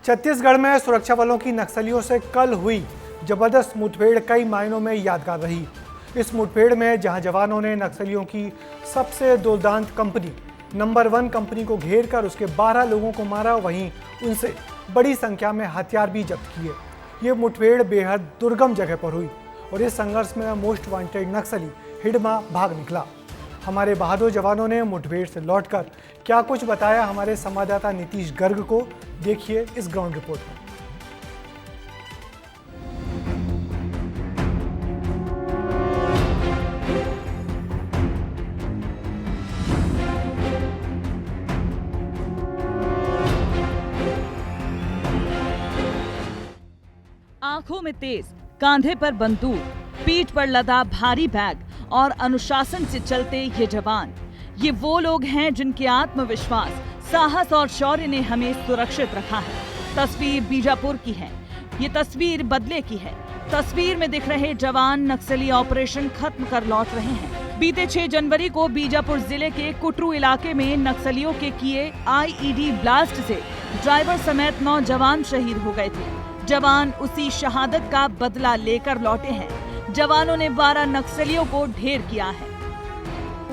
छत्तीसगढ़ में सुरक्षा बलों की नक्सलियों से कल हुई जबरदस्त मुठभेड़ कई मायनों में यादगार रही। इस मुठभेड़ में जहां जवानों ने नक्सलियों की सबसे दुर्दांत कंपनी नंबर 1 कंपनी को घेर कर उसके 12 लोगों को मारा, वहीं उनसे बड़ी संख्या में हथियार भी जब्त किए। ये मुठभेड़ बेहद दुर्गम जगह पर हुई और इस संघर्ष में मोस्ट वांटेड नक्सली हिडमा भाग निकला। हमारे बहादुर जवानों ने मुठभेड़ से लौटकर क्या कुछ बताया हमारे संवाददाता नीतीश गर्ग को, देखिए इस ग्राउंड रिपोर्ट में। आंखों में तेज, कांधे पर बंदूक, पीठ पर लदा भारी बैग और अनुशासन से चलते ये जवान, ये वो लोग हैं जिनके आत्मविश्वास, साहस और शौर्य ने हमें सुरक्षित रखा है। तस्वीर बीजापुर की है, ये तस्वीर बदले की है। तस्वीर में दिख रहे जवान नक्सली ऑपरेशन खत्म कर लौट रहे हैं। बीते 6 जनवरी को बीजापुर जिले के कुटरू इलाके में नक्सलियों के किए आईईडी ब्लास्ट से ड्राइवर समेत 9 जवान शहीद हो गए थे। जवान उसी शहादत का बदला लेकर लौटे हैं। जवानों ने 12 नक्सलियों को ढेर किया है।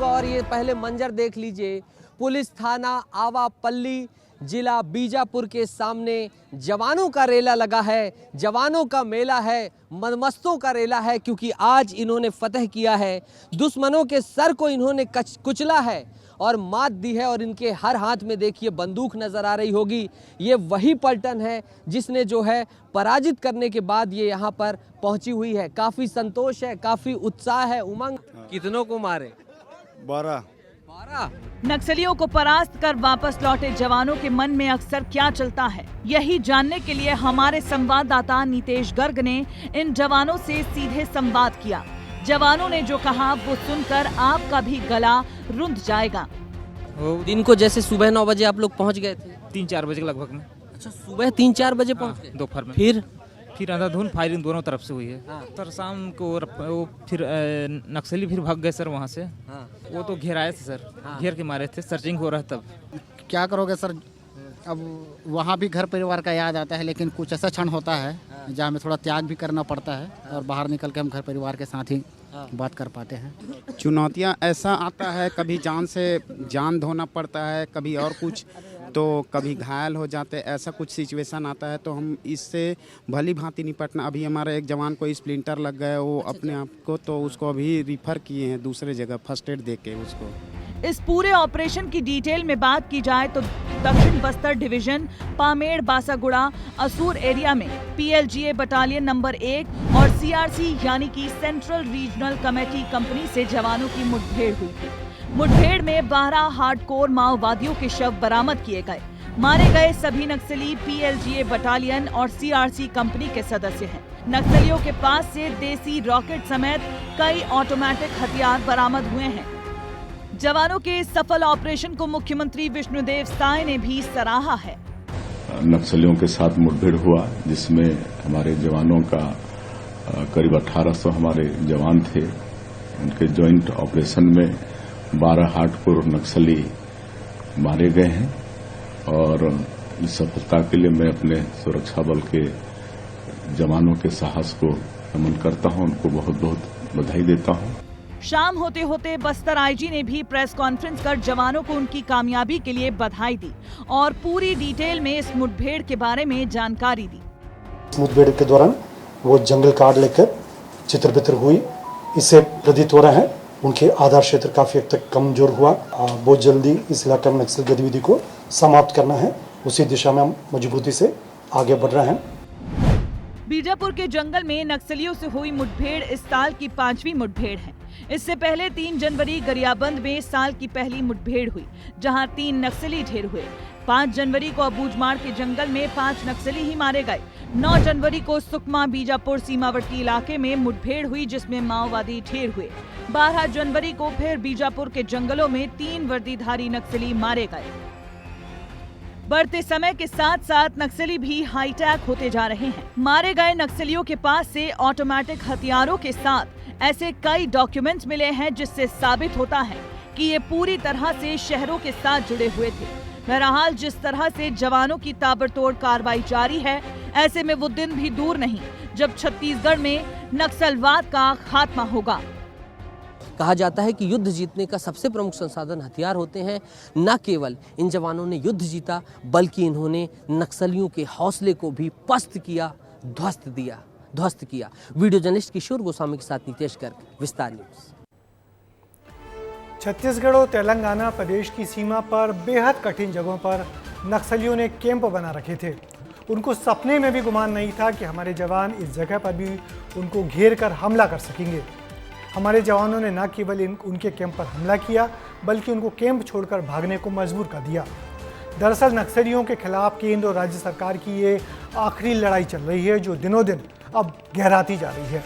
और ये पहले मंजर देख लीजिए, पुलिस थाना आवापल्ली जिला बीजापुर के सामने जवानों का रेला लगा है, जवानों का मेला है, मनमस्तों का रेला है, क्योंकि आज इन्होंने फतह किया है। दुश्मनों के सर को इन्होंने कुचला है और मात दी है। और इनके हर हाथ में देखिए बंदूक नजर आ रही होगी। ये वही पलटन है जिसने जो है पराजित करने के बाद ये यहाँ पर पहुंची हुई है। काफी संतोष है, काफी उत्साह है, उमंग। कितनों को मारे? 12 नक्सलियों को परास्त कर वापस लौटे जवानों के मन में अक्सर क्या चलता है, यही जानने के लिए हमारे संवाददाता नीतीश गर्ग ने इन जवानों से सीधे संवाद किया। जवानों ने जो कहा वो सुनकर आपका भी गला रुंध जाएगा। दिन को जैसे सुबह 9 बजे आप लोग पहुंच गए थे? 3-4 बजे के लगभग में। अच्छा, सुबह 3-4 बजे पहुंच गए? दोपहर में। फिर अंधाधुंध फायरिंग दोनों तरफ से हुई है। तो शाम को वो फिर नक्सली फिर भाग गए सर वहाँ से। वो तो घेराए थे सर, घेर के मारे थे, सर्चिंग हो रहा तब। क्या करोगे सर, अब वहाँ भी घर परिवार का याद आता है, लेकिन कुछ ऐसा क्षण होता है जहाँ हमें थोड़ा त्याग भी करना पड़ता है और बाहर निकल के हम घर परिवार के साथ ही बात कर पाते हैं। चुनौतियाँ ऐसा आता है, कभी जान से जान धोना पड़ता है, कभी और कुछ, तो कभी घायल हो जाते, ऐसा कुछ सिचुएशन आता है, तो हम इससे भली भांति निपटना। अभी हमारे एक जवान को स्प्लिंटर लग गया, वो अपने आप को, तो उसको अभी रिफर किए हैं दूसरे जगह, फर्स्ट एड दे के उसको। इस पूरे ऑपरेशन की डिटेल में बात की जाए तो दक्षिण बस्तर डिवीजन पामेड़ बासागुड़ा असूर एरिया में पीएलजीए बटालियन नंबर 1 और सीआरसी यानी कि सेंट्रल रीजनल कमेटी कंपनी से जवानों की मुठभेड़ हुई थी। मुठभेड़ में 12 हार्डकोर माओवादियों के शव बरामद किए गए। मारे गए सभी नक्सली पीएलजीए बटालियन और सीआरसी कंपनी के सदस्य हैं। नक्सलियों के पास से देसी रॉकेट समेत कई ऑटोमेटिक हथियार बरामद हुए हैं। जवानों के सफल ऑपरेशन को मुख्यमंत्री विष्णुदेव साय ने भी सराहा है। नक्सलियों के साथ मुठभेड़ हुआ, जिसमें हमारे जवानों का करीब 1800 हमारे जवान थे। उनके जॉइंट ऑपरेशन में 12 हार्डकोर नक्सली मारे गए हैं और इस सफलता के लिए मैं अपने सुरक्षा बल के जवानों के साहस को नमन करता हूं, उनको बहुत बहुत बधाई देता हूं। शाम होते होते बस्तर आईजी ने भी प्रेस कॉन्फ्रेंस कर जवानों को उनकी कामयाबी के लिए बधाई दी और पूरी डिटेल में इस मुठभेड़ के बारे में जानकारी दी। मुठभेड़ के दौरान वो जंगल काट लेकर चित्र-बित्र हुई, इससे प्रतीत हो रहा है उनके आधार क्षेत्र काफी हद तक कमजोर हुआ। बहुत जल्दी इस इलाके में नक्सल गतिविधि को समाप्त करना है, उसी दिशा में हम मजबूती से आगे बढ़ रहे हैं। बीजापुर के जंगल में नक्सलियों से हुई मुठभेड़ इस साल की 5वीं मुठभेड़ है। इससे पहले 3 जनवरी गरियाबंद में साल की पहली मुठभेड़ हुई, जहां 3 नक्सली ढेर हुए। 5 जनवरी को अबूझमाड़ के जंगल में 5 नक्सली ही मारे गए। 9 जनवरी को सुकमा बीजापुर सीमावर्ती इलाके में मुठभेड़ हुई, जिसमें माओवादी ढेर हुए। 12 जनवरी को फिर बीजापुर के जंगलों में 3 वर्दीधारी नक्सली मारे गए। बढ़ते समय के साथ साथ नक्सली भी हाईटेक होते जा रहे हैं। मारे गए नक्सलियों के पास से ऑटोमेटिक हथियारों के साथ ऐसे कई डॉक्यूमेंट्स मिले हैं, जिससे साबित होता है कि ये पूरी तरह से शहरों के साथ जुड़े हुए थे। बहरहाल जिस तरह से जवानों की ताबड़तोड़ कार्रवाई जारी है, ऐसे में वो दिन भी दूर नहीं जब छत्तीसगढ़ में नक्सलवाद का खात्मा होगा। कहा जाता है कि युद्ध जीतने का सबसे प्रमुख संसाधन हथियार होते हैं। न केवल इन जवानों ने युद्ध जीता, बल्कि इन्होंने नक्सलियों के हौसले को भी पस्त किया, ध्वस्त किया। वीडियो जर्नलिस्ट किशोर गोस्वामी के साथ नितेश गर्ग, विस्तार न्यूज। छत्तीसगढ़ और तेलंगाना प्रदेश की सीमा पर बेहद कठिन जगहों पर नक्सलियों ने कैंप बना रखे थे। उनको सपने में भी गुमान नहीं था कि हमारे जवान इस जगह पर भी उनको घेर कर हमला कर सकेंगे। हमारे जवानों ने न केवल उनके कैंप पर हमला किया, बल्कि उनको कैंप छोड़कर भागने को मजबूर कर दिया। दरअसल नक्सलियों के खिलाफ केंद्र और राज्य सरकार की ये आखिरी लड़ाई चल रही है, जो दिनों दिन अब गहराती जा रही है।